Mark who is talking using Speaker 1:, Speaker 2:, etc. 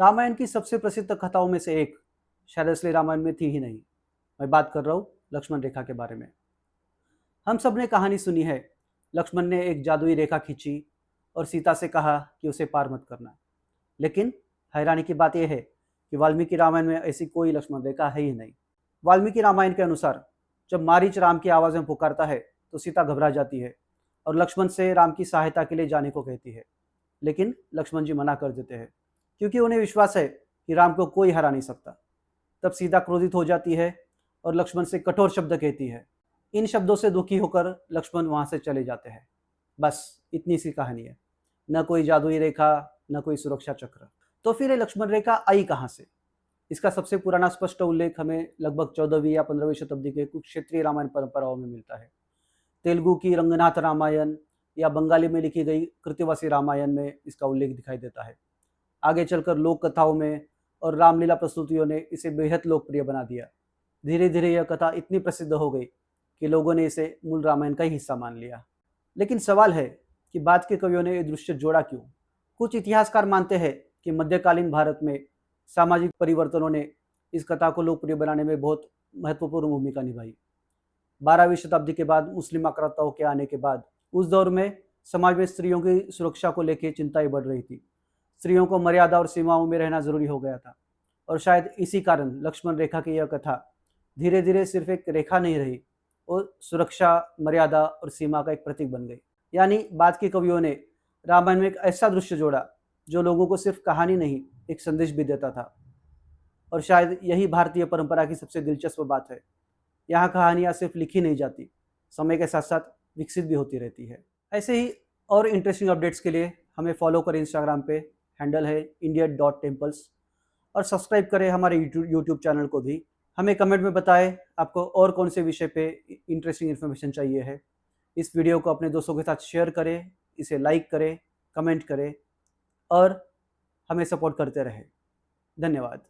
Speaker 1: रामायण की सबसे प्रसिद्ध कथाओं में से एक शायद असली रामायण में थी ही नहीं। मैं बात कर रहा हूँ लक्ष्मण रेखा के बारे में। हम सब ने कहानी सुनी है। लक्ष्मण ने एक जादुई रेखा खींची और सीता से कहा कि उसे पार मत करना। लेकिन हैरानी की बात यह है कि वाल्मीकि रामायण में ऐसी कोई लक्ष्मण रेखा है ही नहीं। वाल्मीकि रामायण के अनुसार जब मारीच राम की आवाज़ में पुकारता है तो सीता घबरा जाती है और लक्ष्मण से राम की सहायता के लिए जाने को कहती है। लेकिन लक्ष्मण जी मना कर देते हैं क्योंकि उन्हें विश्वास है कि राम को कोई हरा नहीं सकता। तब सीता क्रोधित हो जाती है और लक्ष्मण से कठोर शब्द कहती है। इन शब्दों से दुखी होकर लक्ष्मण वहां से चले जाते हैं। बस इतनी सी कहानी है। न कोई जादुई रेखा, न कोई सुरक्षा चक्र। तो फिर ये लक्ष्मण रेखा आई कहाँ से? इसका सबसे पुराना स्पष्ट उल्लेख हमें लगभग 14वीं या 15वीं शताब्दी के कुछ क्षेत्रीय रामायण परंपराओं में मिलता है। तेलुगु की रंगनाथ रामायण या बंगाली में लिखी गई कृतिवासी रामायण में इसका उल्लेख दिखाई देता है। आगे चलकर लोक कथाओं में और रामलीला प्रस्तुतियों ने इसे बेहद लोकप्रिय बना दिया। धीरे धीरे यह कथा इतनी प्रसिद्ध हो गई कि लोगों ने इसे मूल रामायण का ही हिस्सा मान लिया। लेकिन सवाल है कि बाद के कवियों ने ये दृश्य जोड़ा क्यों? कुछ इतिहासकार मानते हैं कि मध्यकालीन भारत में सामाजिक परिवर्तनों ने इस कथा को लोकप्रिय बनाने में बहुत महत्वपूर्ण भूमिका निभाई। 12वीं शताब्दी के बाद मुस्लिम आक्रांताओं के आने के बाद उस दौर में समाज में स्त्रियों की सुरक्षा को लेकर चिंताएं बढ़ रही थी। स्त्रियों को मर्यादा और सीमाओं में रहना जरूरी हो गया था और शायद इसी कारण लक्ष्मण रेखा की यह कथा धीरे धीरे सिर्फ एक रेखा नहीं रही और सुरक्षा, मर्यादा और सीमा का एक प्रतीक बन गई। यानी बाद के कवियों ने रामायण में एक ऐसा दृश्य जोड़ा जो लोगों को सिर्फ कहानी नहीं, एक संदेश भी देता था। और शायद यही भारतीय परंपरा की सबसे दिलचस्प बात है। यहाँ कहानियाँ सिर्फ लिखी नहीं जाती, समय के साथ साथ विकसित भी होती रहती है। ऐसे ही और इंटरेस्टिंग अपडेट्स के लिए हमें फॉलो करें इंस्टाग्राम पे, हैंडल है india.temples, और सब्सक्राइब करें हमारे यूट्यूब चैनल को भी। हमें कमेंट में बताएं आपको और कौन से विषय पे इंटरेस्टिंग इन्फॉर्मेशन चाहिए है। इस वीडियो को अपने दोस्तों के साथ शेयर करें, इसे लाइक करें, कमेंट करें और हमें सपोर्ट करते रहें। धन्यवाद।